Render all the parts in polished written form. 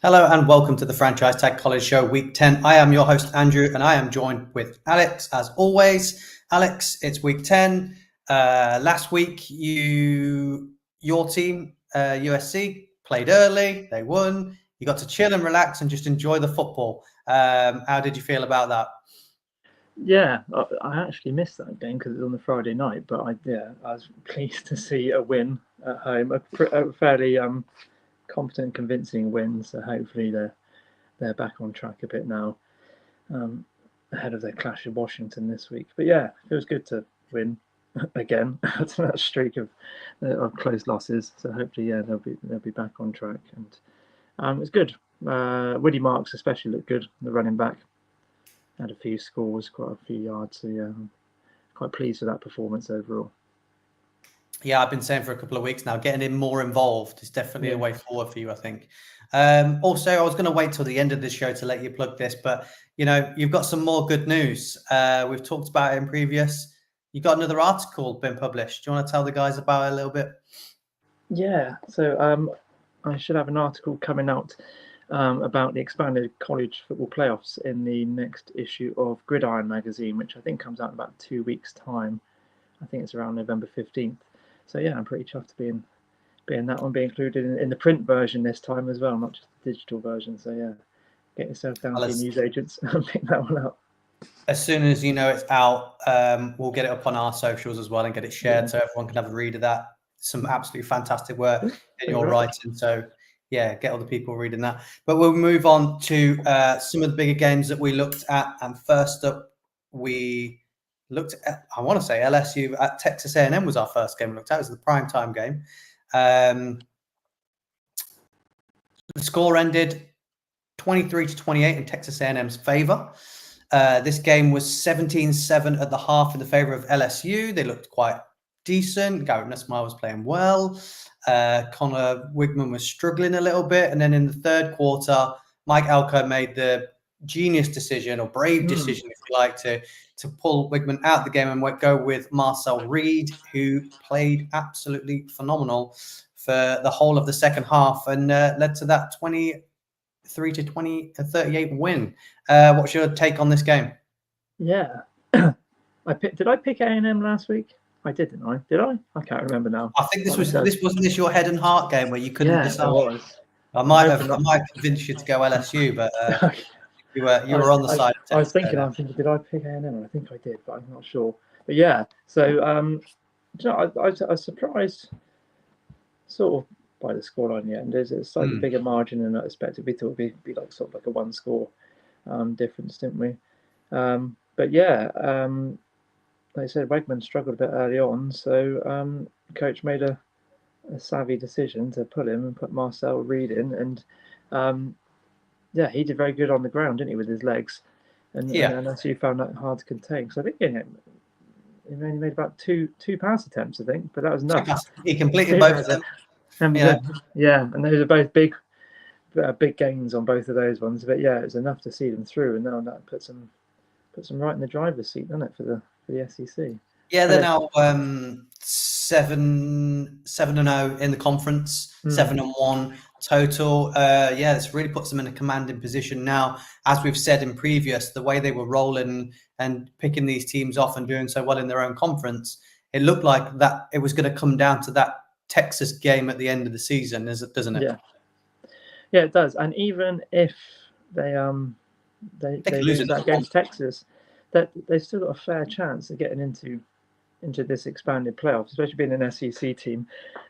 Hello and welcome to the Franchise Tag College Show Week 10. I am your host, Andrew, and I am joined with Alex, as always. Alex, it's Week 10. Last week, your team, USC, played early. They won. You got to chill and relax and just enjoy the football. How did you feel about that? Yeah, I actually missed that game because it was on the Friday night. But I was pleased to see a win at home, a fairly competent, convincing win. So hopefully they're back on track a bit now, ahead of their clash with Washington this week. But yeah, it was good to win again after that streak of close losses. So hopefully, they'll be back on track, and it's good. Woody Marks especially looked good, the running back. Had a few scores, quite a few yards. So yeah, I'm quite pleased with that performance overall. Yeah, I've been saying for a couple of weeks now, getting him more involved is definitely a way forward for you, I think. Also, I was going to wait till the end of the show to let you plug this, but you've got some more good news. We've talked about it in previous. You got another article been published. Do you want to tell the guys about it a little bit? Yeah, so I should have an article coming out about the expanded college football playoffs in the next issue of Gridiron magazine, which I think comes out in about 2 weeks' time. I think it's around November 15th. So yeah, I'm pretty chuffed to be in that one, be included in the print version this time as well, not just the digital version. So yeah, get yourself down to your newsagents and pick that one up. As soon as it's out, we'll get it up on our socials as well and get it shared so everyone can have a read of that. Some absolutely fantastic work in your writing. So yeah, get other people reading that. But we'll move on to some of the bigger games that we looked at. And first up, we looked at, I want to say LSU at Texas A&M was our first game we looked at. It was the primetime game. The score ended 23-28 in Texas A&M's favor. This game was 17-7 at the half in the favor of LSU. They looked quite decent. Garrett Nussmeier was playing well. Connor Wigman was struggling a little bit. And then in the third quarter, Mike Elko made the genius decision, or brave decision, if you like, to pull Wigman out of the game and go with Marcel Reed, who played absolutely phenomenal for the whole of the second half and led to that 23-38 win. What's your take on this game? Yeah, did I pick A&M last week? I did, didn't I? Did I? I can't remember now. I think wasn't this your head and heart game where you couldn't decide? It was. I might have convinced you to go LSU, but you were on the side. I was thinking, did I pick A&M? I think I did, but I'm not sure. But yeah, so I was surprised, sort of, by the scoreline in the end. It's a slightly bigger margin than I expected. We thought it'd be like sort of like a one score difference, didn't we? But yeah, like I said, Wegman struggled a bit early on, so coach made a savvy decision to pull him and put Marcel Reed in, and he did very good on the ground, didn't he, with his legs, and LSU found that hard to contain. So I think he only made about two pass attempts, I think, but that was enough. He completed both of them. And and those are both big gains on both of those ones. But yeah, it was enough to see them through, and now that puts them right in the driver's seat, doesn't it, for the SEC? Yeah, they're now 7-0 in the conference, 7-1 total. This really puts them in a commanding position now. As we've said in previous, the way they were rolling and picking these teams off and doing so well in their own conference, it looked like that it was going to come down to that Texas game at the end of the season, doesn't it? Yeah, it does. And even if they lose that against Texas, that they've still got a fair chance of getting into this expanded playoffs, especially being an SEC team,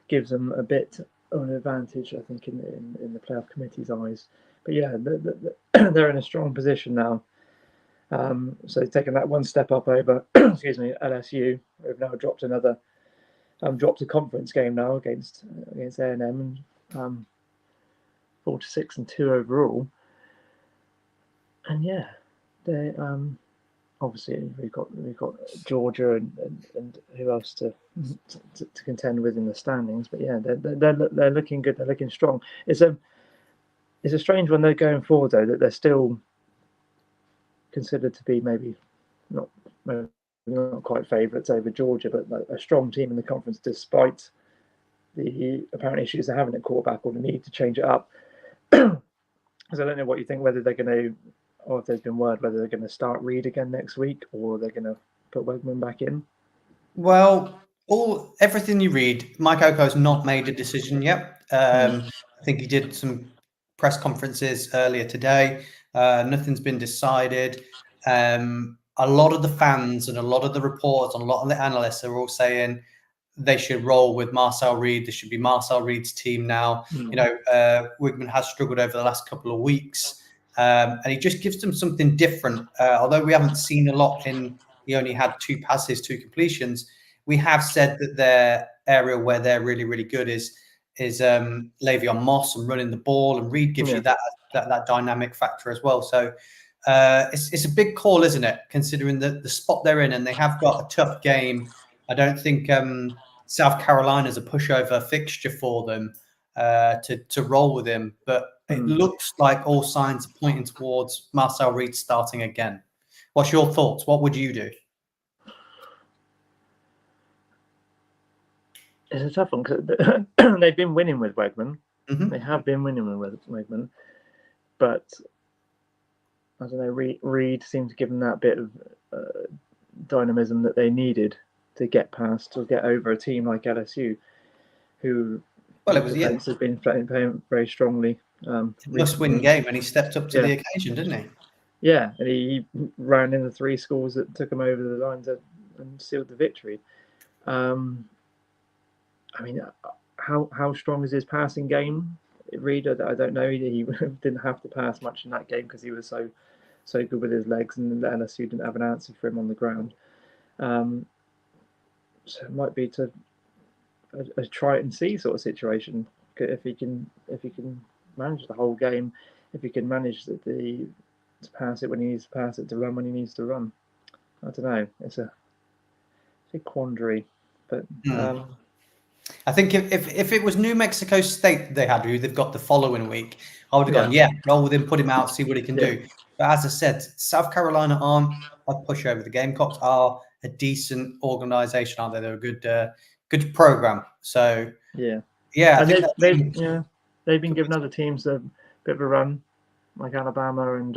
gives them a bit of an advantage, I think, in the playoff committee's eyes. But yeah, they're in a strong position now. So taking that one step up over, LSU, who've now dropped a conference game now against A&M, and 4-6-2 overall. And yeah, they obviously we've got Georgia and who else to contend with in the standings. But yeah, they're looking good. They're looking strong. It's a strange one though going forward though, that they're still considered to be maybe not quite favourites over Georgia, but a strong team in the conference despite the apparent issues they're having at quarterback or the need to change it up. Because I don't know what you think, whether they're going to, or if there's been word whether they're going to start Reed again next week, or they're going to put Wegman back in. Well, everything you read, Mike Oko's not made a decision yet. I think he did some press conferences earlier today. Nothing's been decided. A lot of the fans and a lot of the reports and a lot of the analysts are all saying they should roll with Marcel Reed. This should be Marcel Reed's team now. Wigman has struggled over the last couple of weeks, and he just gives them something different. Although we haven't seen a lot he only had 2 passes, 2 completions. We have said that their area where they're really, really good is Le'Veon Moss and running the ball, and Reed gives you that dynamic factor as well. So it's a big call, isn't it? Considering the spot they're in, and they have got a tough game. I don't think South Carolina's a pushover fixture for them to roll with him, but it looks like all signs are pointing towards Marcel Reed starting again. What's your thoughts? What would you do? It's a tough one because they've been winning with Wegman. They have been winning with Wegman, but I don't know. Reed seemed to give them that bit of dynamism that they needed to get past or get over a team like LSU, who defense has been playing very strongly. Must-win game, and he stepped up to the occasion, didn't he? Yeah, and he ran in the 3 scores that took him over the line and sealed the victory. I mean, how strong is his passing game? Reed, I don't know. He didn't have to pass much in that game because he was so good with his legs, and the LSU didn't have an answer for him on the ground. So it might be a try it and see sort of situation. If he can manage the whole game, if he can manage to pass it when he needs to pass it, to run when he needs to run. I don't know. It's a quandary, but. I think if it was New Mexico State they had, who they've got the following week, I would have gone, roll with him, put him out, see what he can do. But as I said, South Carolina aren't a pushover. The Gamecocks are a decent organization, aren't they? They're a good program. So I think they've been giving other teams a bit of a run, like Alabama, and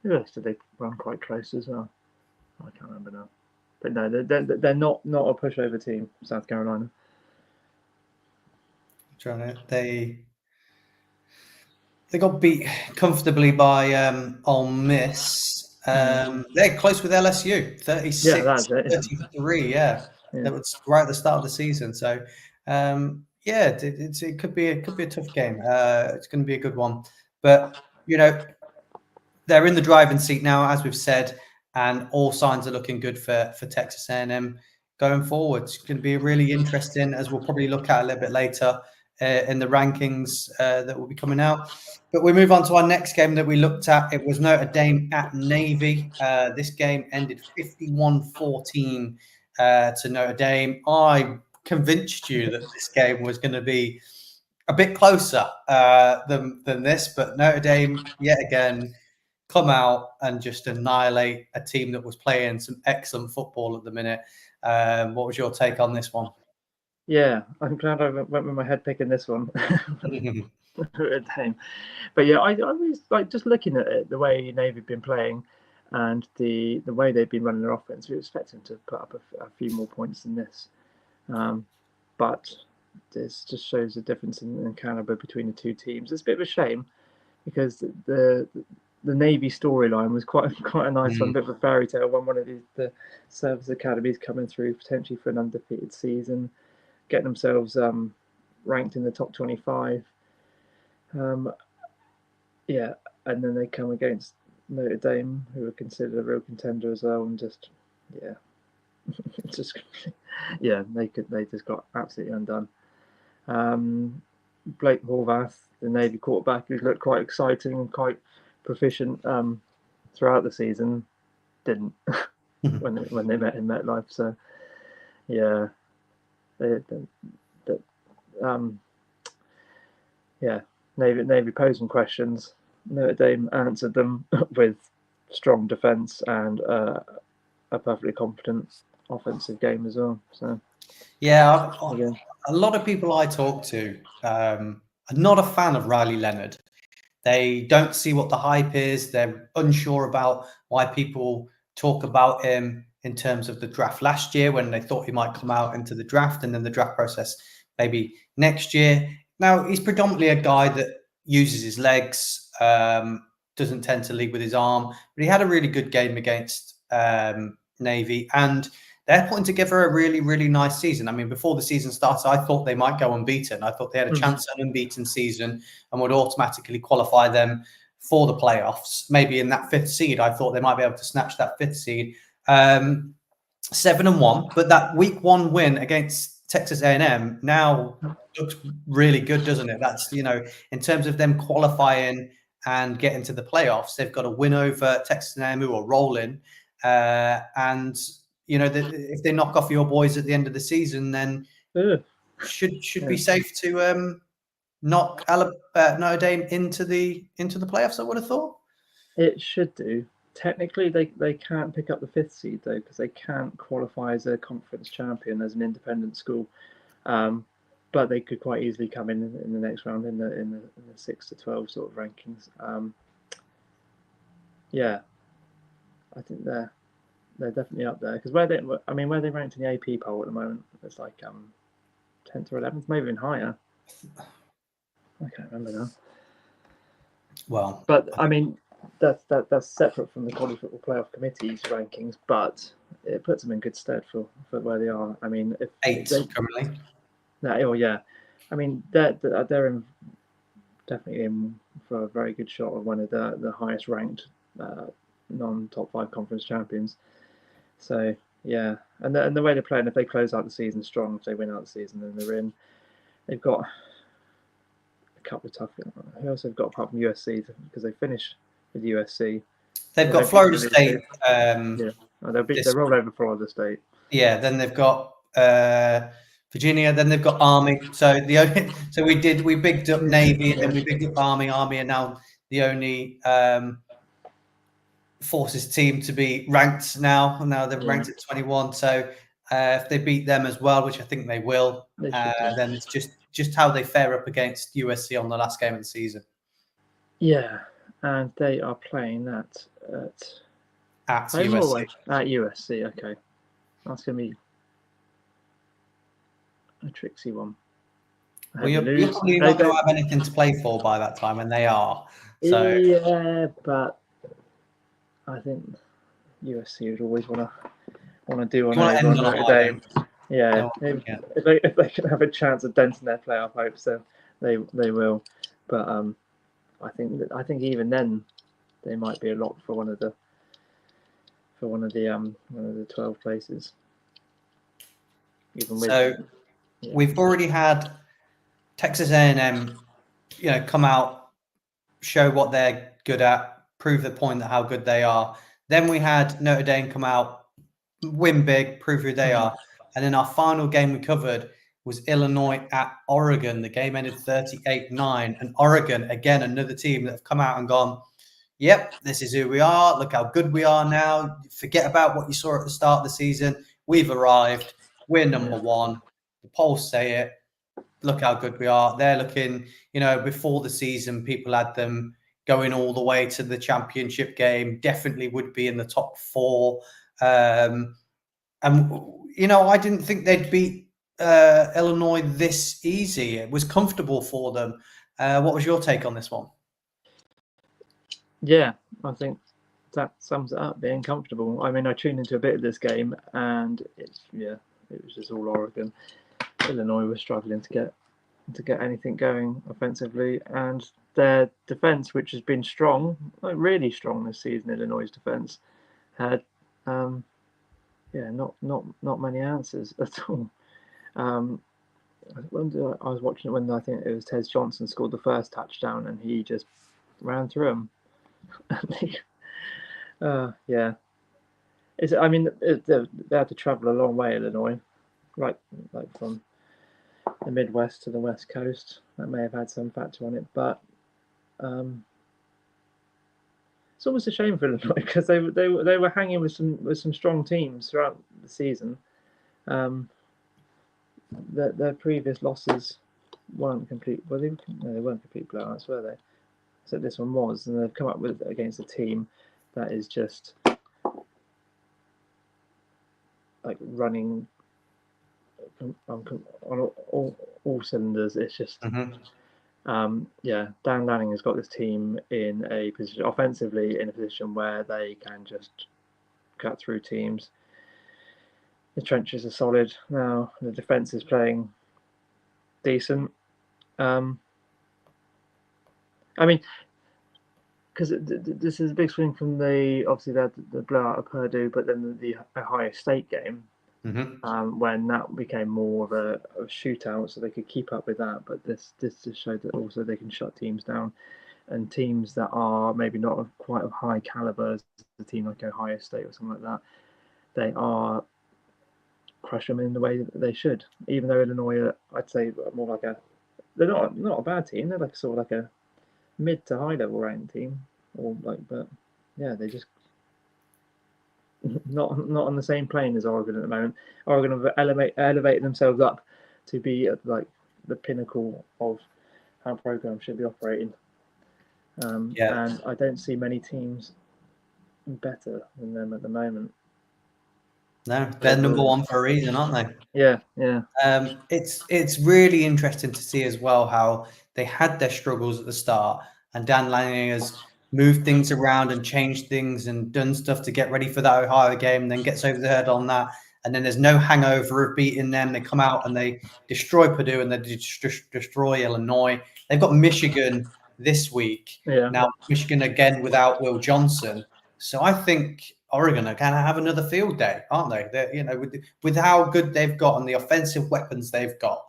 who else did they run quite close as well? I can't remember now. But no, they're not a pushover team, South Carolina. They got beat comfortably by Ole Miss. They're close with LSU, 36-33. That was right at the start of the season. So it could be a tough game. It's going to be a good one. But they're in the driving seat now, as we've said, and all signs are looking good for Texas A&M going forward. It's going to be really interesting, as we'll probably look at a little bit later in the rankings that will be coming out. But we move on to our next game that we looked at. It was Notre Dame at Navy. This game ended 51-14 to Notre Dame. I convinced you that this game was going to be a bit closer than this, but Notre Dame, yet again, come out and just annihilate a team that was playing some excellent football at the minute. What was your take on this one? Yeah, I'm glad I went with my head picking this one. But yeah, I was like just looking at it, the way Navy have been playing and the way they've been running their offense. We expect them to put up a few more points than this. But this just shows the difference in caliber between the two teams. It's a bit of a shame because the Navy storyline was quite a nice one, a bit of a fairy tale one. One of the service academies coming through potentially for an undefeated season, getting themselves ranked in the top 25. And then they come against Notre Dame, who are considered a real contender as well, and they just got absolutely undone. Blake Horvath, the Navy quarterback, who's looked quite exciting and quite proficient throughout the season, didn't when they met in MetLife. So Navy posed some questions. Notre Dame answered them with strong defense and a perfectly competent offensive game as well. So a lot of people I talk to are not a fan of Riley Leonard. They don't see what the hype is. They're unsure about why people talk about him in terms of the draft last year when they thought he might come out into the draft and then the draft process maybe next year. Now, he's predominantly a guy that uses his legs, doesn't tend to lead with his arm, but he had a really good game against Navy, and they're putting together a really, really nice season. I mean, before the season started, I thought they might go unbeaten. I thought they had a chance at an unbeaten season and would automatically qualify them for the playoffs. Maybe in that 5th seed, I thought they might be able to snatch that 5th seed. 7-1, but that week 1 win against Texas A&M now looks really good, doesn't it? That's, in terms of them qualifying and getting to the playoffs, they've got a win over Texas A&M, who are rolling, and if they knock off your boys at the end of the season, then should be safe to knock Notre Dame into the playoffs. I would have thought it should do. Technically, they can't pick up the 5th seed though, because they can't qualify as a conference champion as an independent school. But they could quite easily come in the next round in the 6 to 12 sort of rankings. Yeah, I think they're definitely up there, because where they ranked in the AP poll at the moment, it's like 10th or 11th, maybe even higher. I can't remember now. Well, but I mean, that's separate from the College Football Playoff Committee's rankings, but it puts them in good stead for where they are. I mean, if 8th currently. Yeah. I mean, they're definitely in for a very good shot of one of the highest ranked non-top 5 conference champions. So yeah, and the way they're playing, if they close out the season strong, if they win out the season, then they're in. They've got a couple of tough. Who else they've got apart from USC, because they finished with USC. They've got Florida State. They'll roll over Florida State. Yeah, then they've got Virginia. Then they've got Army. So we bigged up Navy, and then we bigged up Army. Army are now the only Forces team to be ranked now. Now they're ranked at 21. So if they beat them as well, which I think they will, then it's just how they fare up against USC on the last game of the season. Yeah, and they are playing that at USC. At USC, okay. That's going to be a tricksy one. Well, you're probably not going to have anything to play for by that time, and they are. So yeah, but I think USC would always want to do on Notre Dame. Yeah, if they can have a chance of denting their playoff hopes, so they will. But I think even then they might be a lock for one of the 12 places. We've already had Texas A&M, come out, show what they're good at, prove the point that how good they are. Then we had Notre Dame come out, win big, prove who they are. And then our final game we covered was Illinois at Oregon. The game ended 38-9. And Oregon, again, another team that have come out and gone, yep, this is who we are. Look how good we are now. Forget about what you saw at the start of the season. We've arrived. We're number one. The polls say it. Look how good we are. They're looking, before the season, people had them going all the way to the championship game, definitely would be in the top 4. And, I didn't think they'd beat Illinois this easy. It was comfortable for them. What was your take on this one? Yeah, I think that sums it up, being comfortable. I mean, I tuned into a bit of this game, and it was just all Oregon. Illinois was struggling to get anything going offensively, and their defense, which has been strong, like really strong this season, Illinois' defense had not many answers at all. I was watching it when I think it was Tez Johnson scored the first touchdown, and he just ran through them. Yeah, they had to travel a long way, Illinois, like from the Midwest to the West Coast. That may have had some factor on it, but it's almost a shame for Illinois, because they were hanging with some strong teams throughout the season. Their previous losses weren't complete. Well, they weren't complete blowouts, were they? So this one was, and they've come up with it against a team that is just like running on all cylinders. It's just, Dan Lanning has got this team in a position offensively, in a position where they can just cut through teams. The trenches are solid now. The defense is playing decent. I mean, because this is a big swing from obviously the blowout of Purdue, but then the Ohio State game, when that became more of a shootout, so they could keep up with that. But this just showed that also they can shut teams down, and teams that are maybe not of quite of high caliber as a team like Ohio State or something like that, they are crush them in the way that they should. Even though Illinois are, I'd say, more like they're not a bad team. They're like sort of like a mid to high level ranked team, but yeah, they just not on the same plane as Oregon at the moment. Oregon have elevated themselves up to be at like the pinnacle of how programs should be operating. And I don't see many teams better than them at the moment. No, they're number one for a reason, aren't they? Yeah. It's really interesting to see as well how they had their struggles at the start, and Dan Lanning has moved things around and changed things and done stuff to get ready for that Ohio game, and then gets over the hurdle on that. And then there's no hangover of beating them. They come out and they destroy Purdue and they destroy Illinois. They've got Michigan this week. Yeah. Now Michigan again without Will Johnson. So I think Oregon are going to have another field day, aren't they? They're, with how good they've got and the offensive weapons they've got,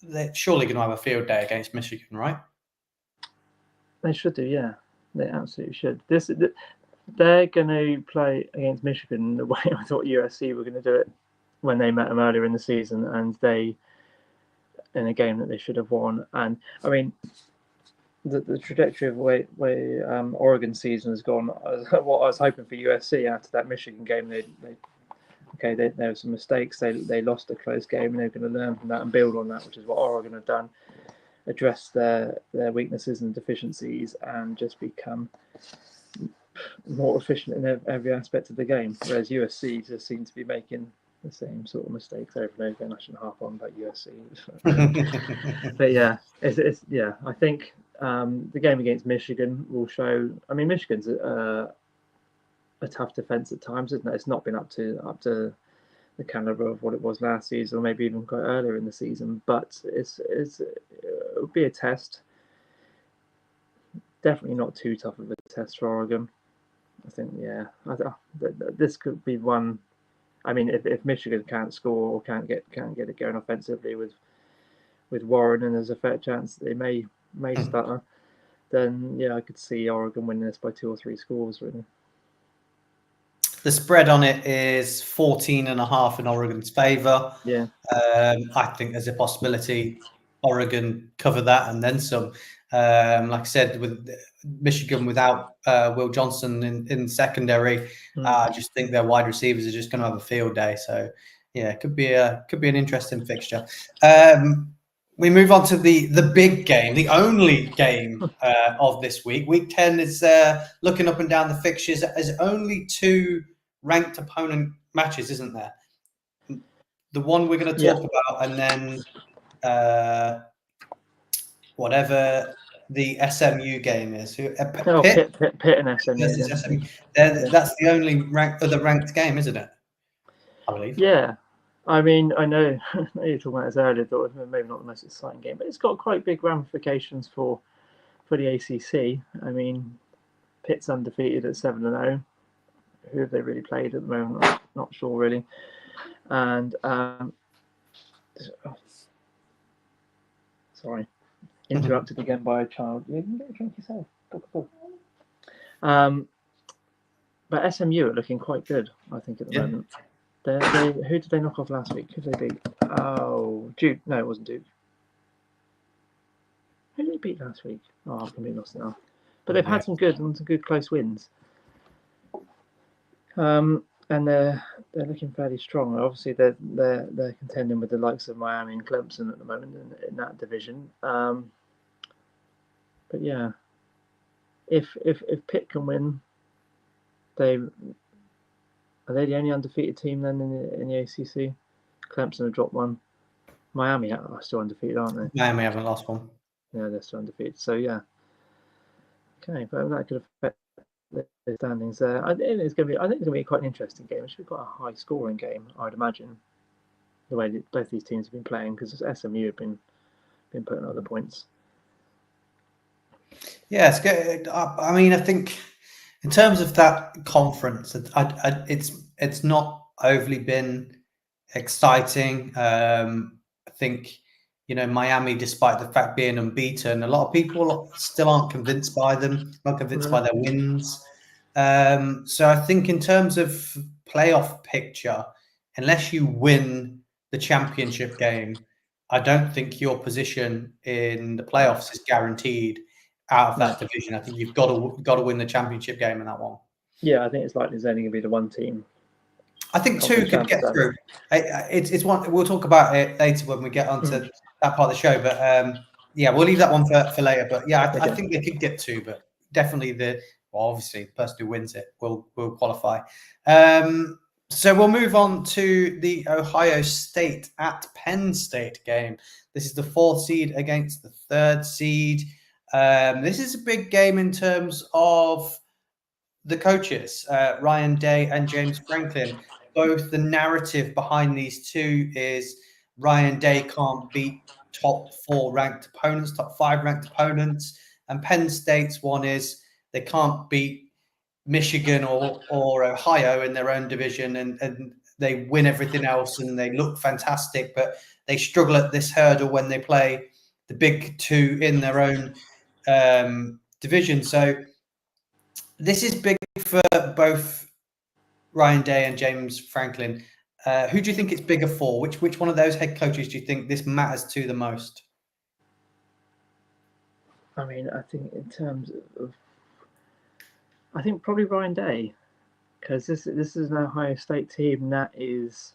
they're surely going to have a field day against Michigan, right? They should do, yeah. They absolutely should. They're going to play against Michigan the way I thought USC were going to do it when they met them earlier in the season, and in a game that they should have won. And I mean, the trajectory of the way Oregon's season has gone, what I was hoping for USC after that Michigan game, there were some mistakes. They lost a close game, and they're going to learn from that and build on that, which is what Oregon have done. Address their weaknesses and deficiencies, and just become more efficient in every aspect of the game. Whereas USC just seem to be making the same sort of mistakes over and over again. I shouldn't harp on about USC, but yeah, I think the game against Michigan will show. I mean, Michigan's a tough defense at times, isn't it? It's not been up to the caliber of what it was last season, or maybe even quite earlier in the season. But it'll be a test. Definitely not too tough of a test for Oregon. I think, this could be one. I mean, if Michigan can't score or can't get it going offensively with Warren, and there's a fair chance that they may stutter, then I could see Oregon winning this by 2 or 3 scores, really. The spread on it is 14.5 in Oregon's favor. Yeah. I think there's a possibility Oregon cover that and then some. Like I said, with Michigan without Will Johnson in secondary, I just think their wide receivers are just going to have a field day. So yeah, it could be an interesting fixture. We move on to the big game, the only game of this week. Week 10 is looking up and down the fixtures. There's only 2 ranked opponent matches, isn't there? The one we're going to talk about, and then whatever the SMU game is. Pitt and SMU. SMU. That's the only ranked game, isn't it? I believe. Yeah. I mean, I know you were talking about this earlier, thought maybe not the most exciting game, but it's got quite big ramifications for the ACC. I mean, Pitt's undefeated at 7-0. Who have they really played at the moment? I'm not sure really. And sorry, interrupted again by a child. You can get a drink yourself. Go. But SMU are looking quite good, I think, at the moment. Who did they knock off last week? Who did they beat? Oh, Duke. No, it wasn't Duke. Who did they beat last week? Oh, I've completely lost it now. But they've had some good close wins. And they're looking fairly strong. Obviously, they're contending with the likes of Miami and Clemson at the moment in that division. But yeah, if Pitt can win, are they the only undefeated team then in the ACC? Clemson have dropped one. Miami are still undefeated, aren't they? Miami haven't lost one. Yeah, they're still undefeated. So yeah, okay, but that could affect the standings there. I think it's going to be quite an interesting game. It should be quite a high scoring game, I'd imagine. The way that both these teams have been playing, because SMU have been putting other points. Yeah, it's good. I mean, I think in terms of that conference, it's not overly been exciting. I think, Miami, despite the fact being unbeaten, a lot of people still aren't convinced by them, not convinced by their wins. So I think in terms of playoff picture, unless you win the championship game, I don't think your position in the playoffs is guaranteed out of that division. I think you've got to win the championship game in that one. Yeah, I think it's likely there's only going to be the one team. I think two could get through. It's one. We'll talk about it later when we get onto that part of the show. But yeah, we'll leave that one for later. But yeah, I think they could get two. But definitely obviously the person who wins it will qualify. So we'll move on to the Ohio State at Penn State game. This is the 4th seed against the 3rd seed. This is a big game in terms of the coaches, Ryan Day and James Franklin. Both the narrative behind these two is Ryan Day can't beat top 4 ranked opponents, top 5 ranked opponents. And Penn State's one is they can't beat Michigan or Ohio in their own division, and they win everything else and they look fantastic, but they struggle at this hurdle when they play the big two in their own division. So this is big for both Ryan Day and James Franklin. Who do you think it's bigger for? Which one of those head coaches do you think this matters to the most? I mean, I think in terms of, I think probably Ryan Day, because this is an Ohio State team that is,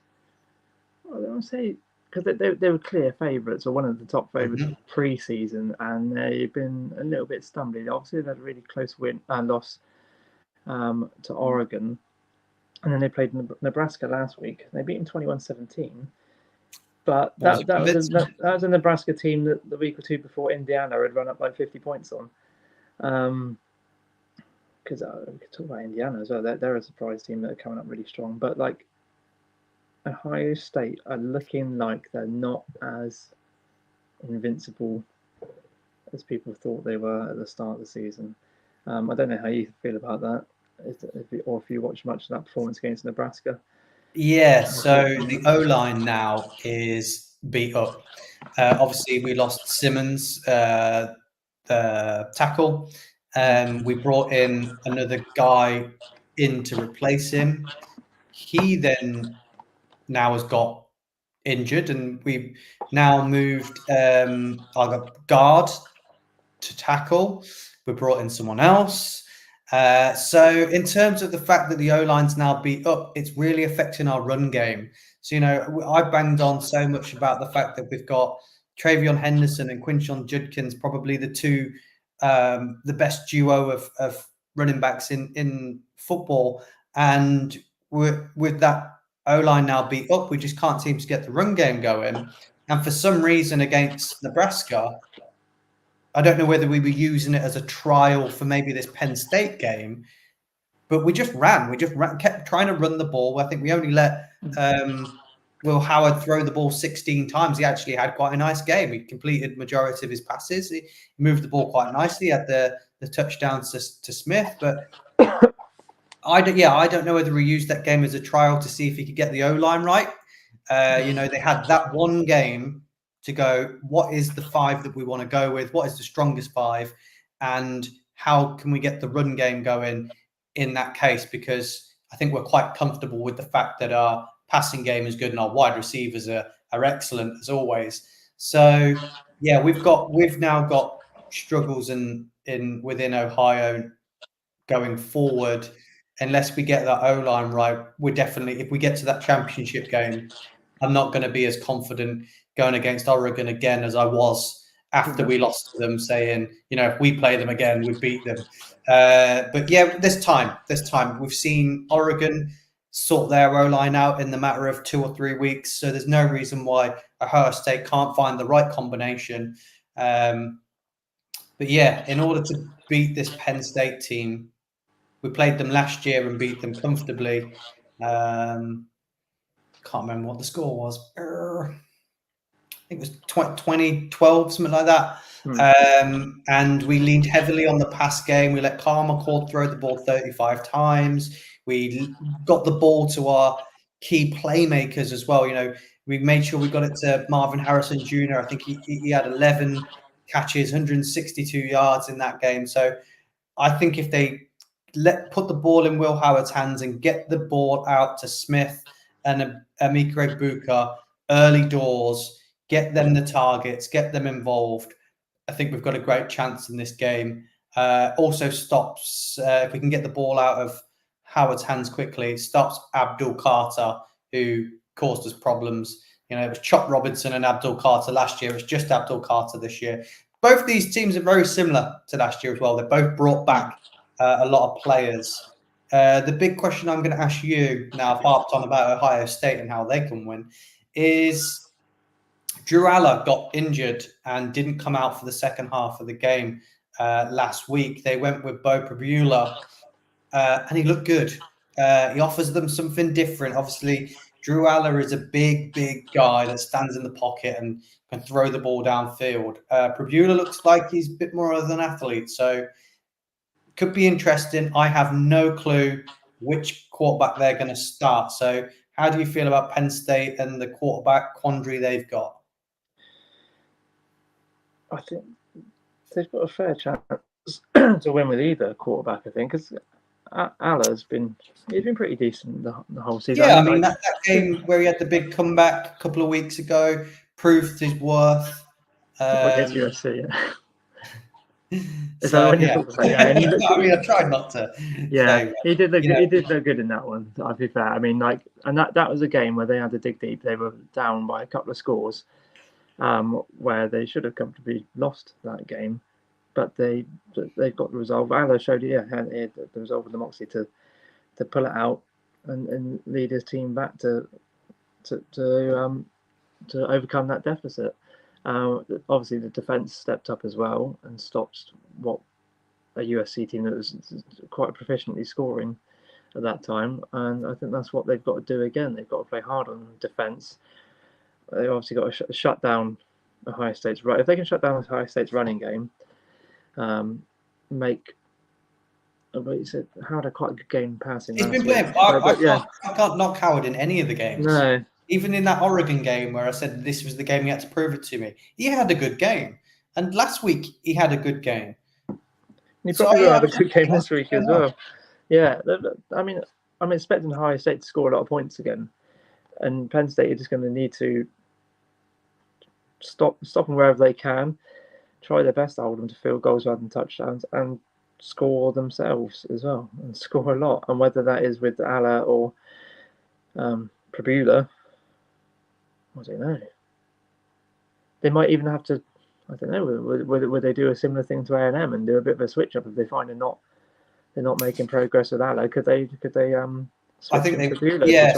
I don't want to say, because they were clear favourites or one of the top favourites pre-season, and they've been a little bit stumbling. Obviously, they had a really close loss to Oregon, and then they played Nebraska last week. They beat them 21-17. But that was a Nebraska team that the week or two before Indiana had run up like 50 points on. Because we could talk about Indiana as well. They're a surprise team that are coming up really strong. But like Ohio State are looking like they're not as invincible as people thought they were at the start of the season. I don't know how you feel about that, or if you watch much of that performance against Nebraska. Yeah, so the O-line now is beat up. Obviously, we lost Simmons, the tackle. We brought in another guy in to replace him. He then now has got injured, and we've now moved our guard to tackle. We brought in someone else. So in terms of the fact that the O-line's now beat up, it's really affecting our run game. So, I banged on so much about the fact that we've got Travion Henderson and Quinshon Judkins, probably the two, the best duo of running backs in football. And with that O-line now beat up, we just can't seem to get the run game going. And for some reason against Nebraska, I don't know whether we were using it as a trial for maybe this Penn State game, but we just ran. Kept trying to run the ball. I think we only let Will Howard throw the ball 16 times. He actually had quite a nice game. He completed majority of his passes. He moved the ball quite nicely. He had the touchdowns to Smith, but I don't know whether we used that game as a trial to see if he could get the O-line right. They had that one game to go, what is the 5 that we want to go with? What is the strongest 5? And how can we get the run game going in that case? Because I think we're quite comfortable with the fact that our passing game is good and our wide receivers are excellent as always. So yeah, we've now got struggles within Ohio going forward. Unless we get that O-line right, we're definitely, if we get to that championship game, I'm not going to be as confident going against Oregon again as I was after we lost to them, saying, if we play them again, we beat them. But yeah, this time we've seen Oregon sort their O-line out in the matter of 2 or 3 weeks. So there's no reason why Ohio State can't find the right combination. But yeah, in order to beat this Penn State team, we played them last year and beat them comfortably. Can't remember what the score was. I think it was 2012, something like that. And we leaned heavily on the pass game. We let Kyle McCord throw the ball 35 times. We got the ball to our key playmakers as well. We made sure we got it to Marvin Harrison Jr. I think he had 11 catches, 162 yards in that game. So I think if they put the ball in Will Howard's hands and get the ball out to Smith and Emeka Egbuka early doors, get them the targets, get them involved, I think we've got a great chance in this game. Also stops, if we can get the ball out of Howard's hands quickly, stops Abdul Carter, who caused us problems. It was Chop Robinson and Abdul Carter last year. It's just Abdul Carter this year. Both these teams are very similar to last year as well. They both brought back a lot of players. The big question I'm going to ask you now, I've harped on about Ohio State and how they can win, is Drew Aller got injured and didn't come out for the second half of the game last week. They went with Bo Pribula, and he looked good. He offers them something different. Obviously, Drew Aller is a big guy that stands in the pocket and can throw the ball downfield. Pribula looks like he's a bit more of an athlete, so could be interesting. I have no clue which quarterback they're going to start. So how do you feel about Penn State and the quarterback quandary they've got? I think they've got a fair chance to win with either quarterback, I think, because Aller's been pretty decent the whole season. Yeah, I mean that game where he had the big comeback a couple of weeks ago proved his worth. Against USC, yeah. Is So, that what yeah. you're talking about? Yeah, I mean, I tried not to. Yeah, he did look good. He did look good in that one. To be fair, I mean, that was a game where they had to dig deep. They were down by a couple of scores, where they should have comfortably lost that game, but they've got the resolve. Aller showed he had the resolve with the moxie to pull it out and lead his team back to overcome that deficit. Obviously, the defense stepped up as well and stopped what a USC team that was quite proficiently scoring at that time. And I think that's what they've got to do again. They've got to play hard on defense. They've obviously got to shut down Ohio State's run. If they can shut down Ohio State's running game, make. But said Howard had quite a good game passing. He's been playing. I can't knock Howard in any of the games. No. Even in that Oregon game where I said this was the game he had to prove it to me, he had a good game. And last week he had a good game. He probably will have a good game this week as well. Yeah, I mean, I'm expecting Ohio State to score a lot of points again, and Penn State are just going to need to stop them wherever they can, try their best to hold them to field goals rather than touchdowns, and score themselves as well, and score a lot. And whether that is with Aller or Pribula, I don't know. They might even have to. I don't know. Would they do a similar thing to A&M and do a bit of a switch up if they find they're not making progress with Aller? Could they? I think they. Yeah.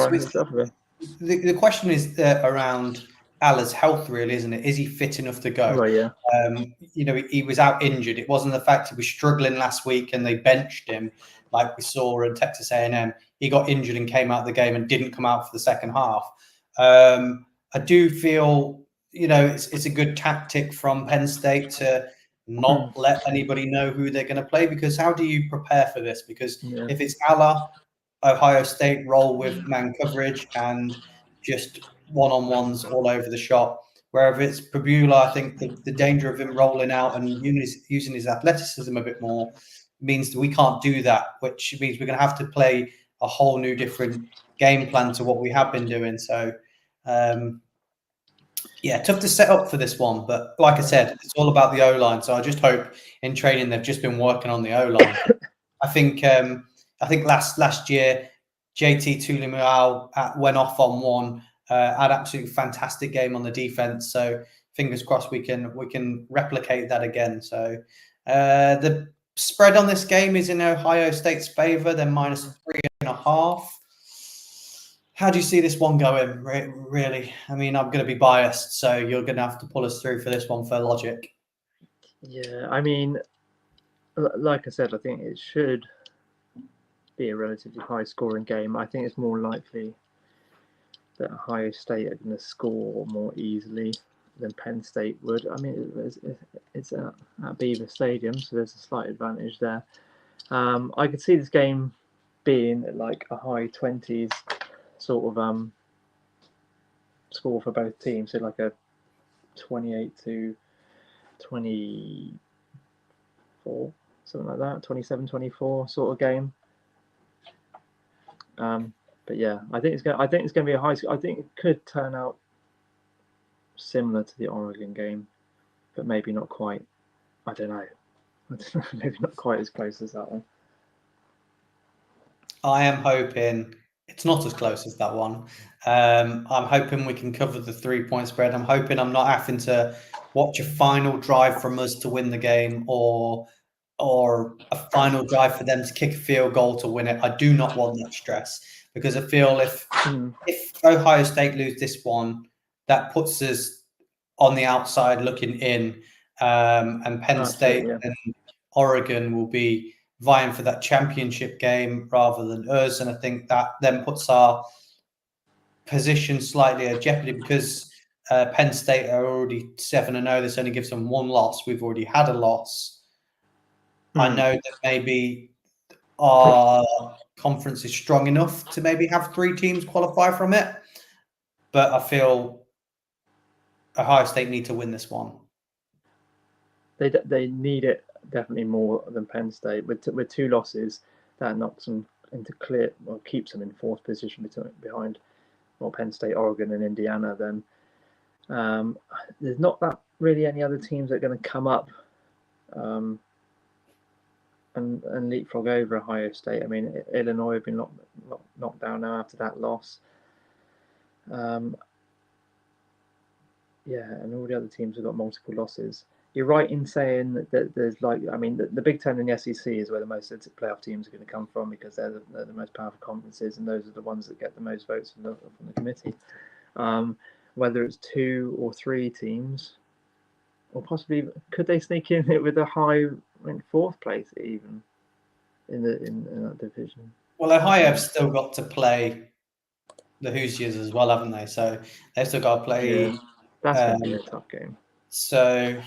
The question is around Aller's health, really, isn't it? Is he fit enough to go? Right, yeah. He was out injured. It wasn't the fact he was struggling last week and they benched him like we saw in Texas A&M. He got injured and came out of the game and didn't come out for the second half. I do feel, it's a good tactic from Penn State to not let anybody know who they're going to play, because how do you prepare for this? Because if it's Aller, Ohio State roll with man coverage and just one-on-ones all over the shop. Where if it's Pribula, I think the danger of him rolling out and using his athleticism a bit more means that we can't do that, which means we're going to have to play a whole new different game plan to what we have been doing. So, tough to set up for this one. But like I said, it's all about the O-line. So I just hope in training they've just been working on the O-line. I think last year, JT Tulimuau went off on one, had absolutely fantastic game on the defense. So fingers crossed we can replicate that again. So the spread on this game is in Ohio State's favor. They're -3.5. How do you see this one going, really? I mean, I'm going to be biased, so you're going to have to pull us through for this one for logic. Yeah, I mean, like I said, I think it should be a relatively high-scoring game. I think it's more likely that Ohio State are going to score more easily than Penn State would. I mean, it's at Beaver Stadium, so there's a slight advantage there. I could see this game being like a high 20s sort of score for both teams, so like a 28-24, something like that, 27-24 sort of game. But yeah, I think it's going to be a high score. I think it could turn out similar to the Oregon game, but maybe not quite. I don't know. Maybe not quite as close as that one. I am hoping it's not as close as that one. I'm hoping we can cover the 3-point spread. I'm hoping I'm not having to watch a final drive from us to win the game or a final drive for them to kick a field goal to win it. I do not want that stress, because I feel if Ohio State lose this one, that puts us on the outside looking in, and Penn State and Oregon will be vying for that championship game rather than us. And I think that then puts our position slightly at jeopardy, because Penn State are already 7-0. This only gives them one loss. We've already had a loss. I know that maybe our conference is strong enough to maybe have 3 teams qualify from it, but I feel Ohio State need to win this one. They need it definitely more than Penn State. With 2 losses, that knocks them into clear, or keeps them in 4th position behind Penn State, Oregon, and Indiana. Then there's not that really any other teams that are going to come up and leapfrog over Ohio State. I mean, Illinois have been knocked down now after that loss. And all the other teams have got multiple losses. You're right in saying that there's the Big Ten and the SEC is where the most playoff teams are going to come from, because they're the most powerful conferences, and those are the ones that get the most votes from the committee. Whether it's 2 or 3 teams, or possibly could they sneak in it with a high ranked 4th place even in that division? Well, Ohio have still got to play the Hoosiers as well, haven't they? So they've still got to play. Yeah, that's going to be a tough game. So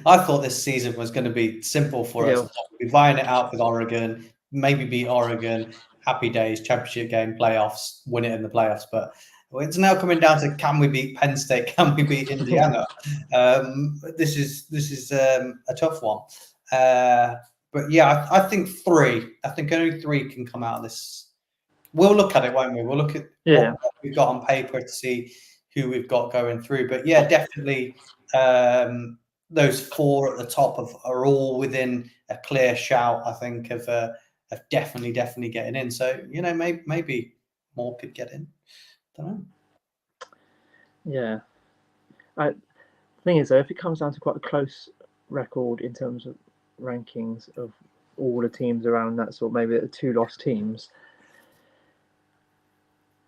I thought this season was going to be simple for us. We'd be vying it out with Oregon, maybe beat Oregon, happy days, championship game, playoffs, win it in the playoffs. But it's now coming down to, can we beat Penn State? Can we beat Indiana? This is a tough one. But yeah, I think 3. I think only 3 can come out of this. We'll look at it, won't we? We'll look at what we've got on paper to see who we've got going through. But yeah, definitely those 4 at the top are all within a clear shout, I think, of definitely getting in. So, maybe more could get in. Don't know. Yeah. The thing is, though, if it comes down to quite a close record in terms of rankings of all the teams around that sort, maybe the 2 lost teams,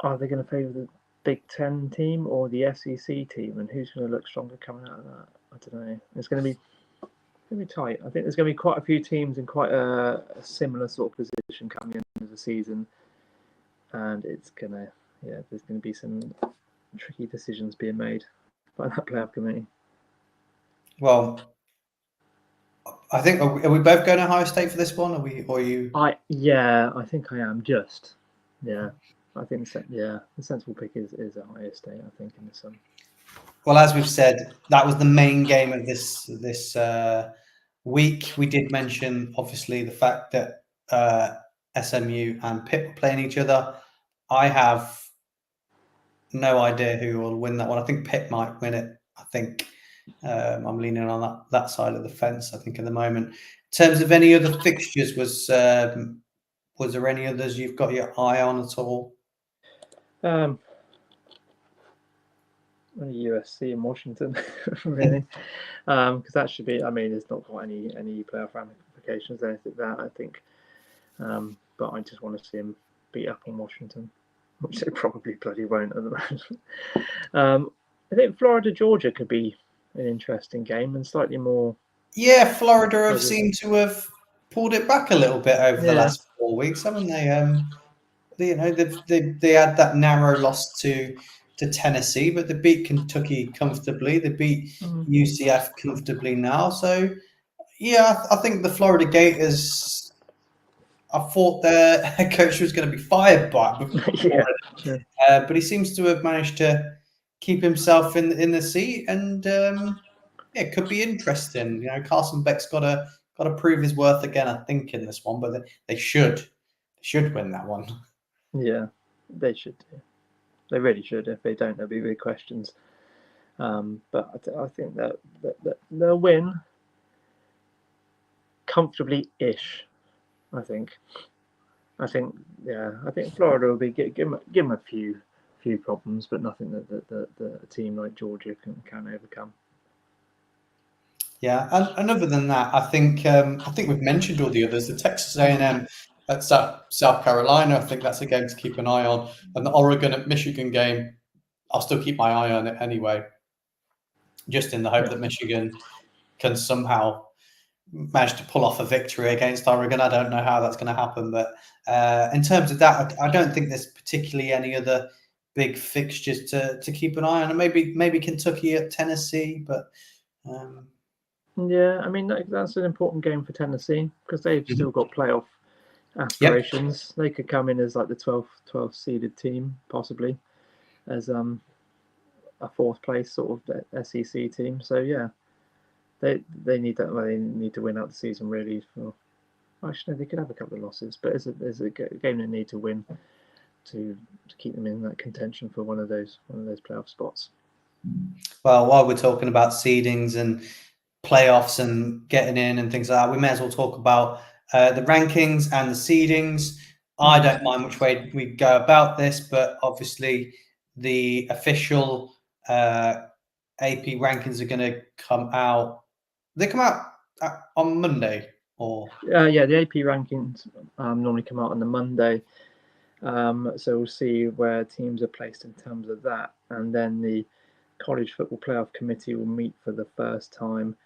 are they going to favour the Big Ten team or the SEC team, and who's going to look stronger coming out of that? I don't know. It's going to be tight. I think there's going to be quite a few teams in quite a similar sort of position coming into the season, and it's going to there's going to be some tricky decisions being made by that playoff committee. Well, I think are we both going to Ohio State for this one? Or you? I think I am. I think the sensible pick is Ohio State, I think, in this one. Well, as we've said, that was the main game of this week. We did mention, obviously, the fact that SMU and Pitt were playing each other. I have no idea who will win that one. I think Pitt might win it. I think I'm leaning on that side of the fence, I think, at the moment. In terms of any other fixtures, was there any others you've got your eye on at all? only USC and Washington, really, because that should be. I mean, there's not quite any playoff ramifications, anything like that. I think, but I just want to see him beat up on Washington, which they probably bloody won't at the moment. I think Florida Georgia could be an interesting game and slightly more. Yeah, Florida have seemed to have pulled it back a little bit over the last 4 weeks, haven't they? They had that narrow loss to Tennessee, but they beat Kentucky comfortably. They beat UCF comfortably now. So yeah, I think the Florida Gators. I thought their head coach was going to be fired by but he seems to have managed to keep himself in the seat, and it could be interesting. Carson Beck's got to prove his worth again, I think, in this one, but they should win that one. Yeah, they should do. They really should. If they don't, there'll be big questions. But I think that they'll win comfortably-ish. I think Florida will be give them a few problems, but nothing that a team like Georgia can overcome. Yeah, and other than that, I think we've mentioned all the others. The Texas A&M at South Carolina, I think that's a game to keep an eye on. And the Oregon at Michigan game, I'll still keep my eye on it anyway, just in the hope that Michigan can somehow manage to pull off a victory against Oregon. I don't know how that's going to happen, but in terms of that, I don't think there's particularly any other big fixtures to keep an eye on. And maybe Kentucky at Tennessee, but. Yeah, I mean that's an important game for Tennessee because they've still got playoff aspirations. Yep. They could come in as like the 12th seeded team, possibly as a fourth place sort of SEC team. So yeah, they need that. Well, they need to win out the season really. Actually, no, they could have a couple of losses, but it's a game they need to win to keep them in that contention for one of those playoff spots. Well, while we're talking about seedings and playoffs and getting in and things like that, we may as well talk about the rankings and the seedings. I don't mind which way we go about this, but obviously the official AP rankings are going to come out. They come out on Monday, or yeah, the AP rankings normally come out on the Monday. So we'll see where teams are placed in terms of that, and then the College Football Playoff Committee will meet for the first time.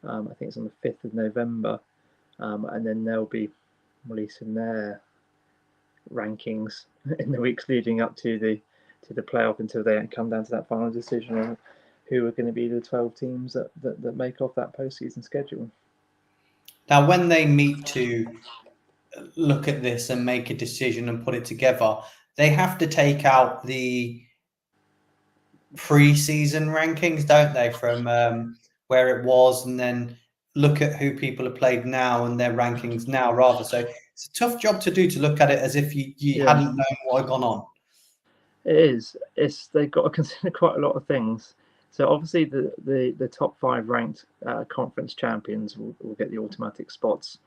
I think it's on the 5th of November, and then they'll be releasing their rankings in the weeks leading up to the playoff until they come down to that final decision on who are going to be the 12 teams that make off that postseason schedule. Now, when they meet to look at this and make a decision and put it together, they have to take out the pre-season rankings, don't they, from where it was, and then look at who people have played now and their rankings now rather. So it's a tough job to do, to look at it as if you hadn't known what had gone on. It is. They've got to consider quite a lot of things. So obviously the top 5 ranked conference champions will get the automatic spots.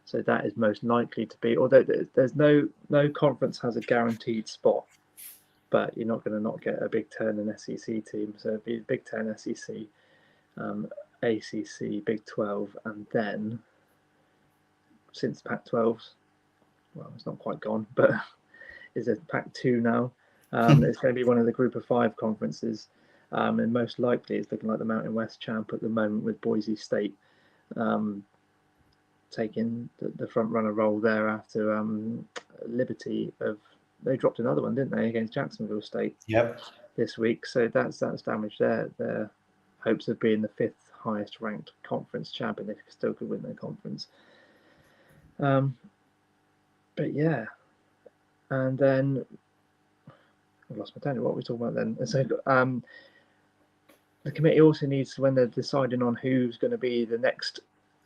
So that is most likely to be, although there's no conference has a guaranteed spot, but you're not going to not get a Big Ten and SEC team. So it'd be Big Ten, SEC, ACC, Big 12, and then since Pac-12's, well, it's not quite gone, but is a Pac-2 now. It's going to be one of the Group of 5 conferences, and most likely it's looking like the Mountain West champ at the moment, with Boise State taking the front runner role there after Liberty they dropped another one, didn't they, against Jacksonville State? Yep. This week. So that's damaged their hopes of being the 5th highest ranked conference champion. They still could win their conference. But yeah, and then I lost my train. What were we talking about then? So the committee also needs to, when they're deciding on who's going to be the next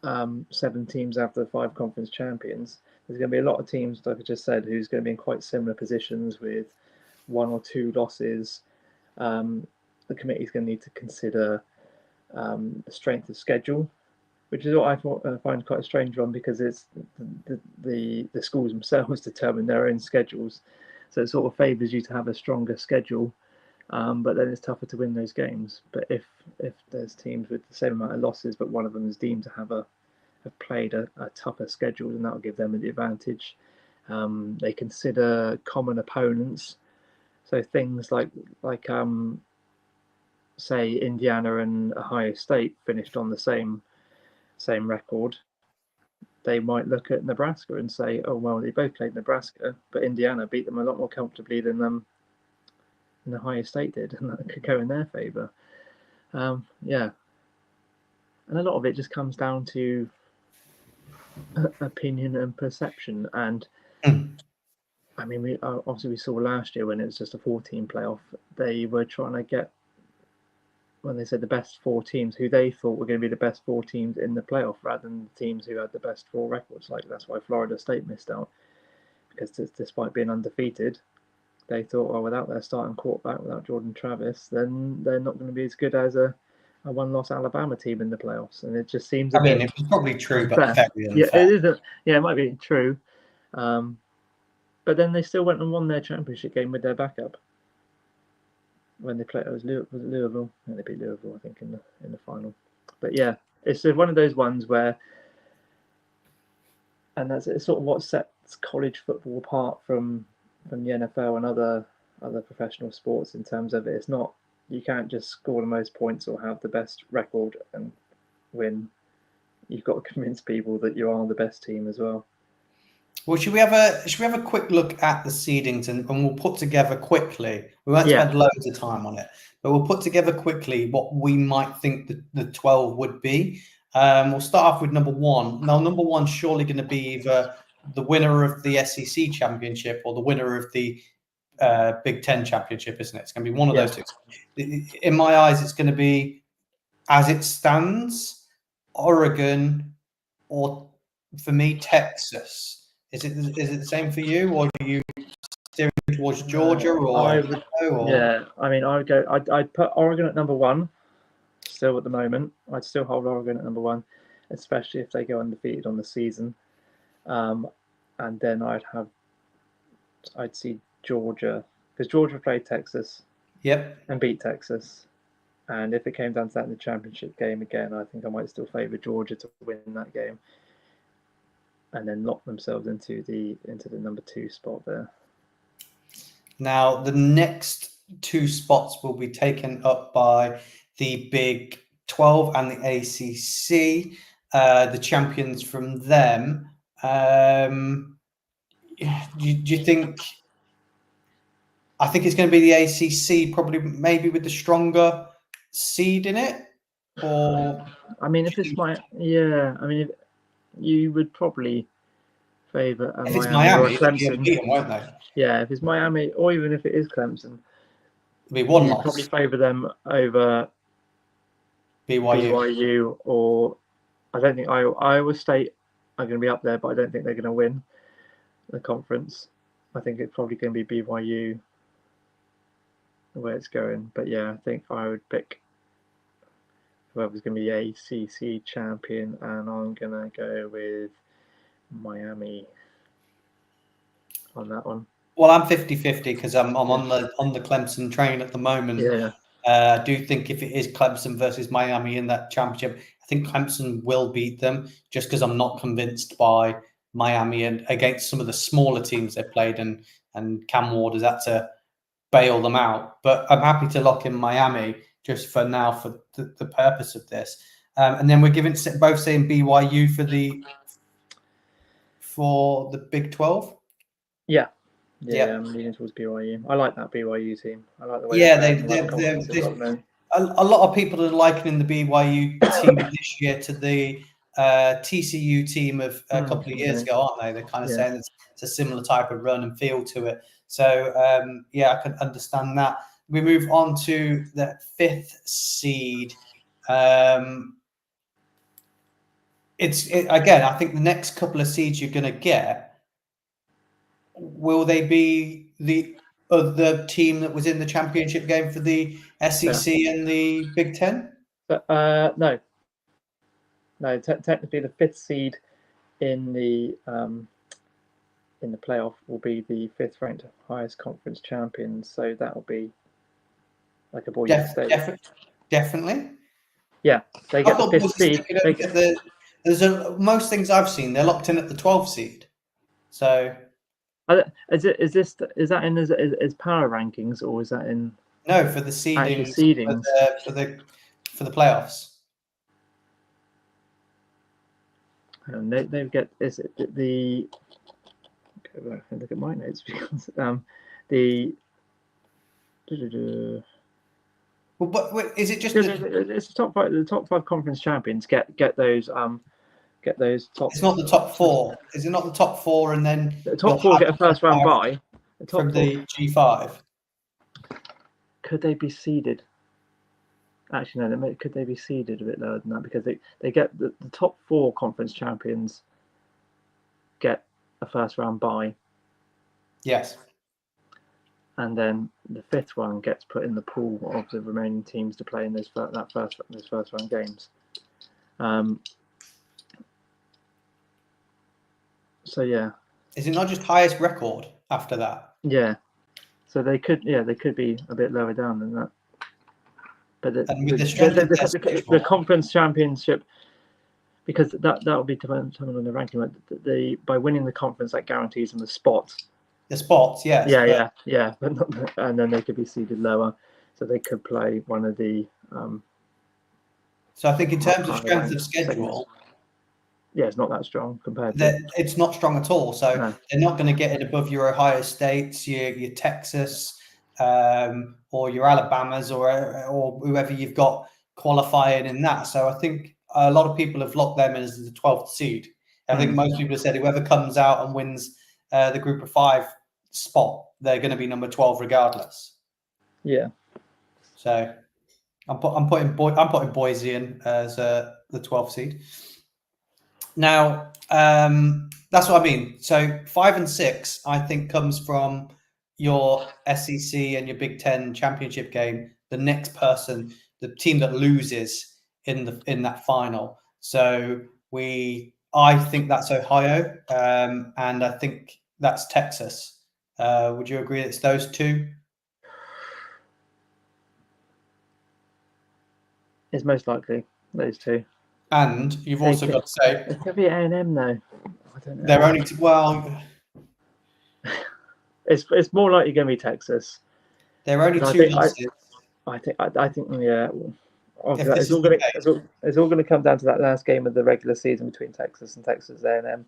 7 teams after the 5 conference champions, there's going to be a lot of teams, like I just said, who's going to be in quite similar positions with 1 or 2 losses. The committee is going to need to consider the strength of schedule, which is what I find quite a strange one, because it's the schools themselves determine their own schedules. So it sort of favours you to have a stronger schedule But then it's tougher to win those games. But if there's teams with the same amount of losses, but one of them is deemed to have played a tougher schedule, then that'll give them the advantage. They consider common opponents, so things like say Indiana and Ohio State finished on the same record. They might look at Nebraska and say, "Oh well, they both played Nebraska, but Indiana beat them a lot more comfortably than Ohio State did," and that could go in their favour. Yeah, and a lot of it just comes down to opinion and perception. And I mean, we saw last year when it was just a 14 playoff, they were trying to get, when they said the best 4 teams, who they thought were going to be the best 4 teams in the playoff, rather than the teams who had the best 4 records. Like, that's why Florida State missed out, because despite being undefeated, they thought, well, without their starting quarterback, without Jordan Travis, then they're not going to be as good as a one-loss Alabama team in the playoffs. And it just seems I mean, it was probably true, but very unfair. Yeah, it isn't. Yeah, it might be true. But then they still went and won their championship game with their backup. When they played, it was Louisville, and they beat Louisville, I think, in the final. But yeah, it's one of those ones where, and it's sort of what sets college football apart from the NFL and other professional sports, in terms of it's not, you can't just score the most points or have the best record and win. You've got to convince people that you are the best team as well. Well, should we have a quick look at the seedings, and we'll put together quickly. We won't spend loads of time on it, but we'll put together quickly what we might think the 12 would be. We'll start off with number 1. Now, number 1's surely going to be either the winner of the SEC championship or the winner of the Big Ten championship, isn't it? It's going to be one of those two. In my eyes, it's going to be, as it stands, Oregon, or for me, Texas. Is it the same for you, or are you steering towards Georgia? Yeah, I mean, I would go. I'd put Oregon at number 1. Still at the moment, I'd still hold Oregon at number 1, especially if they go undefeated on the season. And then I'd see Georgia, because Georgia played Texas. Yep. And beat Texas. And if it came down to that in the championship game again, I think I might still favour Georgia to win that game, and then lock themselves into the number 2 spot there. Now, the next 2 spots will be taken up by the Big 12 and the ACC. The champions from them. Do you think? I think it's going to be the ACC, probably, maybe with the stronger seed in it. Or I mean, if it's you would probably favour if it's Miami, or Clemson. Beat them, won't they? Yeah, if it's Miami, or even if it is Clemson, it'll be one you'd loss. Probably favour them over BYU, or I don't think Iowa State are going to be up there, but I don't think they're going to win the conference. I think it's probably going to be BYU the way it's going. But yeah, I think I would pick whoever's going to be ACC champion, and I'm going to go with Miami on that one. Well, I'm 50-50 because I'm on the Clemson train at the moment. Yeah. I do think if it is Clemson versus Miami in that championship, I think Clemson will beat them, just because I'm not convinced by Miami and against some of the smaller teams they played, and Cam Ward has had to bail them out. But I'm happy to lock in Miami just for now for the purpose of this. And then we're both saying BYU for the Big 12. Yeah, I'm leaning towards BYU. I like that BYU team. I like the way they're a lot of people are likening the BYU team this year to the TCU team of a couple of years ago, aren't they? They're kind of saying it's a similar type of run and feel to it. So, I can understand that. We move on to the 5th seed. Again, I think the next couple of seeds you're going to get, will they be the team that was in the championship game for the SEC and the Big Ten? No. Technically, the 5th seed in the playoff will be the 5th ranked highest conference champions. So that will be like a Boise State. Definitely. Yeah, they get the 5th seed. Most things I've seen, they're locked in at the 12th seed. So is that in as power rankings, or is that in? No, for the seedings. For the playoffs. They get, is it the? Okay, well, I can look at my notes because the. Well, but is it just it's the top 5? The top 5 conference champions get those top. It's not the top 4. Is it not the top 4 and then the top 4 get a first round bye? The top from 4, the G5. Could they be seeded? Actually, no. Could they be seeded a bit lower than that, because they get the top 4 conference champions get a first round bye. Yes. And then the 5th one gets put in the pool of the remaining teams to play in those first round games. So yeah. Is it not just highest record after that? Yeah. So they could be a bit lower down than that. But the conference championship, because that will be determined on the ranking. By winning the conference, that guarantees them the spot. The spots, yes. Yeah. But not, and then they could be seeded lower, so they could play one of the. So I think in terms of strength of schedule, it's not that strong compared it's not strong at all. So they're not going to get it above your Ohio States, your Texas, or your Alabamas, or whoever you've got qualifying in that. So I think a lot of people have locked them as the 12th seed. I think most people have said whoever comes out and wins the group of 5 spot, they're going to be number 12 regardless. Yeah. So I'm putting Boise in as the 12th seed. Now that's what I mean. So 5 and 6, I think, comes from your SEC and your Big Ten championship game. The next person, the team that loses in that final. So I think that's Ohio, and I think that's Texas. Would you agree it's those two? It's most likely those two. And you've also got to say it could be A&M though. I don't know. They're only it's more likely going to be Texas. There are only 2 losses. I think yeah. It's all going to come down to that last game of the regular season between Texas and Texas A&M.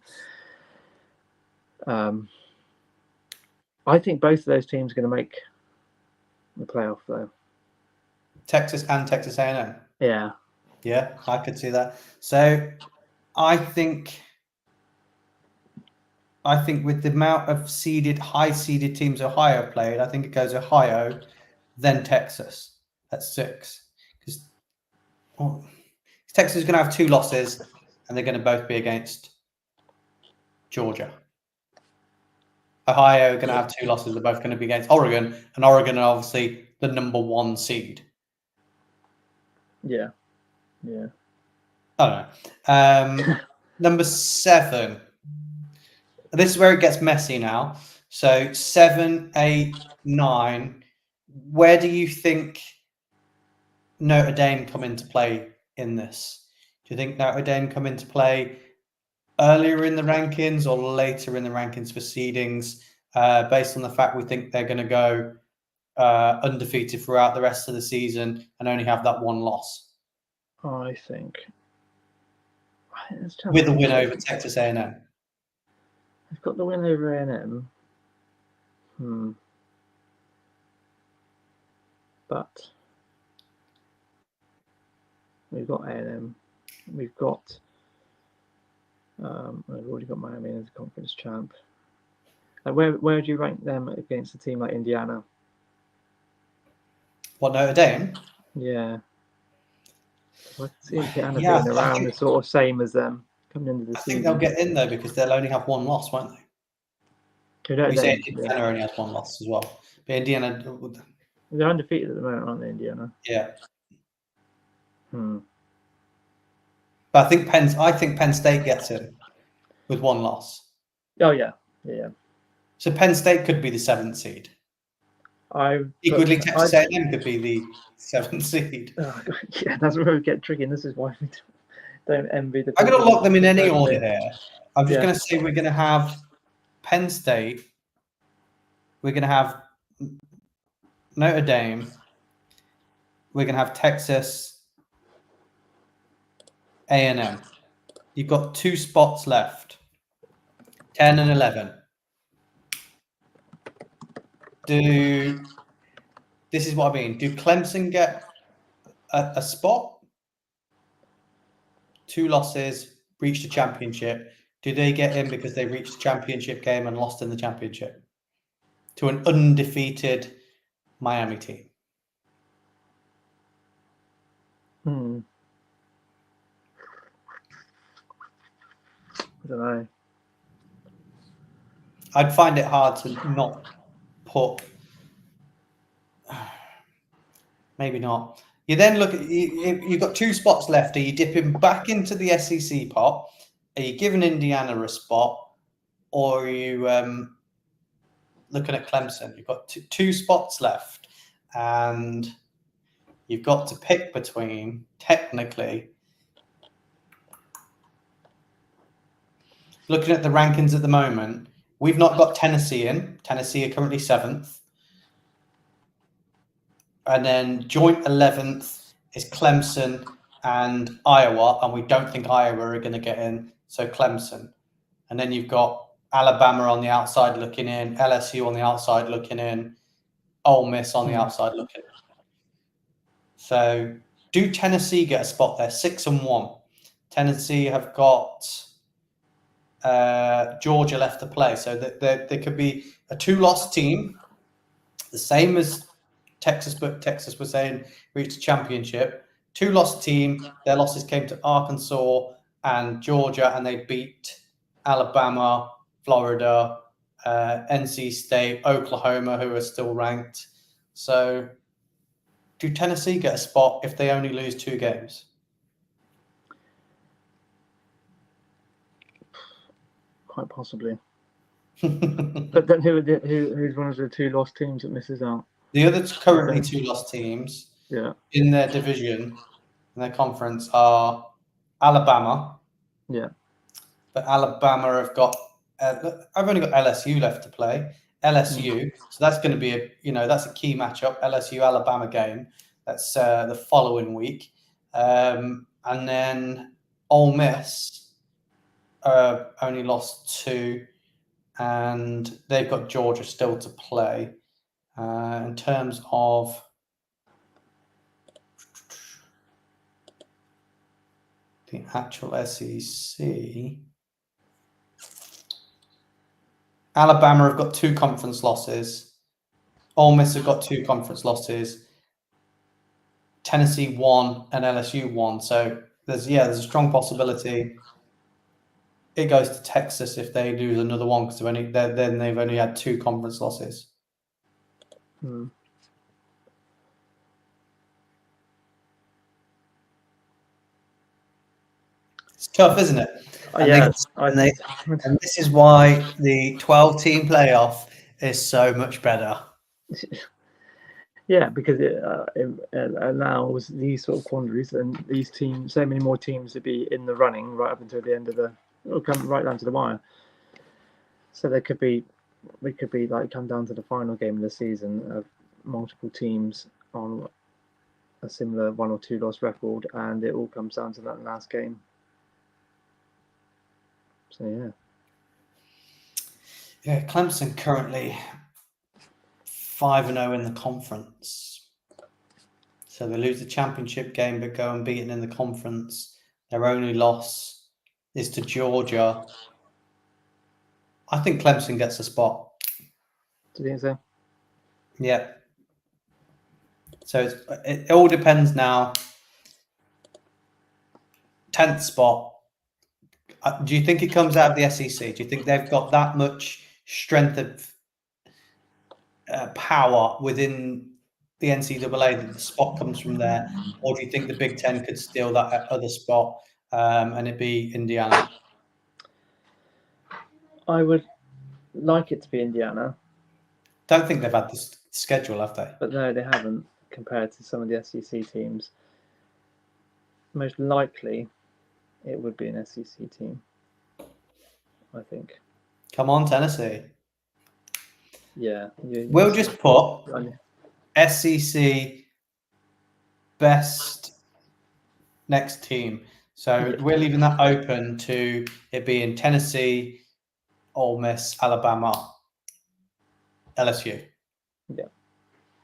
I think both of those teams are going to make the playoff though. Texas and Texas A&M. Yeah, I could see that. So I think with the amount of high seeded teams Ohio played, I think it goes Ohio, then Texas at 6. Because Texas is going to have 2 losses, and they're going to both be against Georgia. Ohio are going to have 2 losses. They're both going to be against Oregon, and Oregon are obviously the number 1 seed. Yeah. I don't know. Number 7. This is where it gets messy now. So 7, 8, 9. Where do you think Notre Dame come into play in this? Do you think Notre Dame come into play earlier in the rankings or later in the rankings for seedings, based on the fact we think they're going to go undefeated throughout the rest of the season and only have that 1 loss? I think with a win over Texas A&M. They've got the win over A&M. But we've got A&M. We've got I've already got Miami as a conference champ. Where would you rank them against a team like Indiana? What, Notre Dame? Yeah. I can see Indiana being around the sort of same as them coming into the season. I think they'll get in though, because they'll only have 1 loss, won't they? We say Indiana only has 1 loss as well. But Indiana, they're undefeated at the moment, aren't they, Indiana? Yeah. But I think Penn State gets in with 1 loss. Oh yeah. So Penn State could be the 7th seed. Equally, Texas A&M could be the 7th seed. Yeah, that's where we get tricky, and this is why we don't envy the. I'm going to lock them in any order here. I'm just going to say we're going to have Penn State. We're going to have Notre Dame. We're going to have Texas A&M. You've got 2 spots left, 10 and 11. This is what I mean. Do Clemson get a spot? 2 losses, reached a championship. Do they get in because they reached the championship game and lost in the championship to an undefeated Miami team? I don't know. I'd find it hard to not put. Maybe not. You then look at you've got 2 spots left. Are you dipping back into the SEC pot? Are you giving Indiana a spot, or are you looking at Clemson? You've got 2 spots left, and you've got to pick between, technically, looking at the rankings at the moment, we've not got Tennessee in. Tennessee are currently 7th. And then joint 11th is Clemson and Iowa, and we don't think Iowa are going to get in, so Clemson. And then you've got Alabama on the outside looking in, LSU on the outside looking in, Ole Miss on the outside looking in. So do Tennessee get a spot there? 6-1. Tennessee have got Georgia left to play, so there could be a 2-loss team, the same as Texas, but Texas was saying reached a championship. 2-loss team. Their losses came to Arkansas and Georgia, and they beat Alabama, Florida, NC State, Oklahoma, who are still ranked. So, do Tennessee get a spot if they only lose 2 games? Quite possibly. But then who's one of the 2-loss teams that misses out? The other currently 2-loss teams in their division, in their conference, are Alabama. Yeah. But Alabama have got, I've only got LSU left to play. LSU, so that's going to be that's a key matchup. LSU Alabama game. That's the following week, and then Ole Miss only lost 2, and they've got Georgia still to play. In terms of the actual SEC, Alabama have got 2 conference losses. Ole Miss have got 2 conference losses. Tennessee 1 and LSU 1. So there's a strong possibility it goes to Texas if they lose another one, because then they've only had 2 conference losses. It's tough, isn't it? And this is why the 12-team playoff is so much better. Yeah, because it allows these sort of quandaries and these teams, so many more teams, to be in the running right up until the end of come right down to the wire. So we could be like come down to the final game of the season of multiple teams on a similar 1 or 2 loss record, and it all comes down to that last game. So yeah, Clemson currently 5-0 in the conference. So they lose the championship game, but go unbeaten in the conference. Their only loss is to Georgia. I think Clemson gets a spot. Do you think so? Yeah. So it all depends now. 10th spot. Do you think it comes out of the SEC? Do you think they've got that much strength of power within the NCAA that the spot comes from there? Or do you think the Big Ten could steal that other spot and it be Indiana? I would like it to be Indiana. Don't think they've had this schedule, have they? But no, they haven't compared to some of the SEC teams. Most likely, it would be an SEC team, I think. Come on, Tennessee. Yeah. We'll just put SEC best next team. So we're leaving that open to it being Tennessee, Ole Miss, Alabama, LSU. Yeah.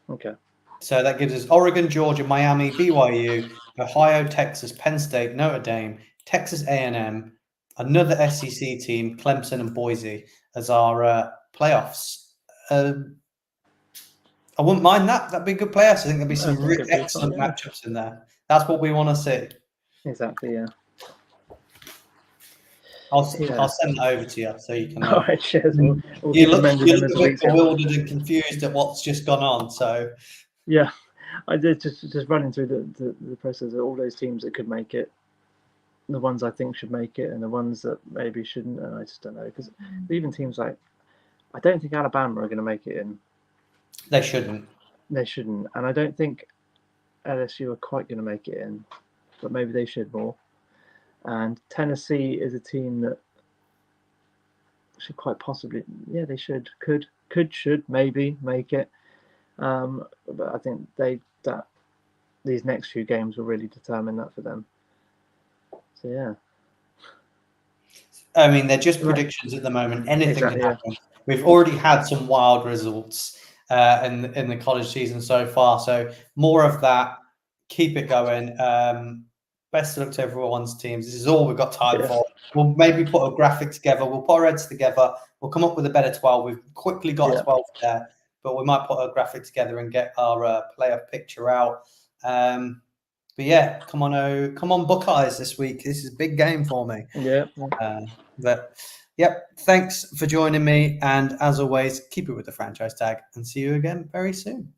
Okay. So that gives us Oregon, Georgia, Miami, BYU, Ohio, Texas, Penn State, Notre Dame, Texas A&M, another SEC team, Clemson and Boise as our playoffs. I wouldn't mind that. That'd be a good playoffs. I think there'd be some really excellent matchups in there. That's what we want to see. Exactly, yeah. I'll send that over to you so you can. All right, cheers. We'll you look a bit bewildered and confused at what's just gone on. So yeah, I did just running through the process of all those teams that could make it, the ones I think should make it, and the ones that maybe shouldn't, and I just don't know, because even teams like, I don't think Alabama are going to make it in. They shouldn't. They shouldn't, and I don't think LSU are quite going to make it in, but maybe they should more. And Tennessee is a team that should quite possibly, they should, should maybe make it. But I think these next few games will really determine that for them. So yeah. I mean, they're just predictions at the moment. Anything can happen. We've already had some wild results in the college season so far. So more of that. Keep it going. Best of luck to everyone's teams. This is all we've got time for. We'll maybe put a graphic together. We'll put our heads together. We'll come up with a better 12. We've quickly got a 12 there, but we might put a graphic together and get our playoff picture out. But yeah, come on, Buckeyes this week. This is a big game for me. Yeah. But yep, thanks for joining me. And as always, keep it with the franchise tag and see you again very soon.